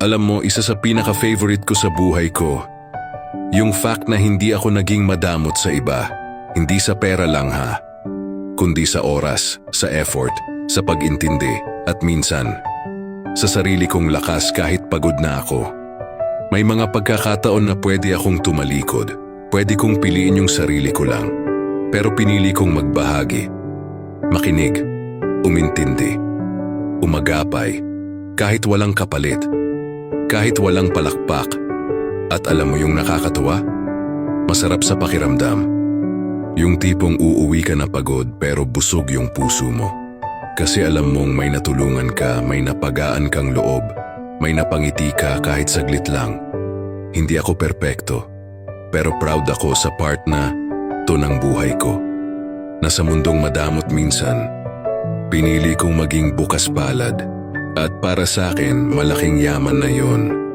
Alam mo, isa sa pinaka-favorite ko sa buhay ko, yung fact na hindi ako naging madamot sa iba. Hindi sa pera lang ha, kundi sa oras, sa effort, sa pag-intindi, at minsan, sa sarili kong lakas kahit pagod na ako. May mga pagkakataon na pwede akong tumalikod, pwede kong piliin yung sarili ko lang. Pero pinili kong magbahagi, makinig, umintindi, umagapay, kahit walang kapalit, kahit walang palakpak. At alam mo yung nakakatuwa? Masarap sa pakiramdam. Yung tipong uuwi ka na pagod pero busog yung puso mo. Kasi alam mong may natulungan ka, may napagaan kang loob, may napangiti ka kahit saglit lang. Hindi ako perpekto, pero proud ako sa part na to ng buhay ko. Na sa mundong madamot minsan, pinili kong maging bukas palad. At para sa akin, malaking yaman na yon.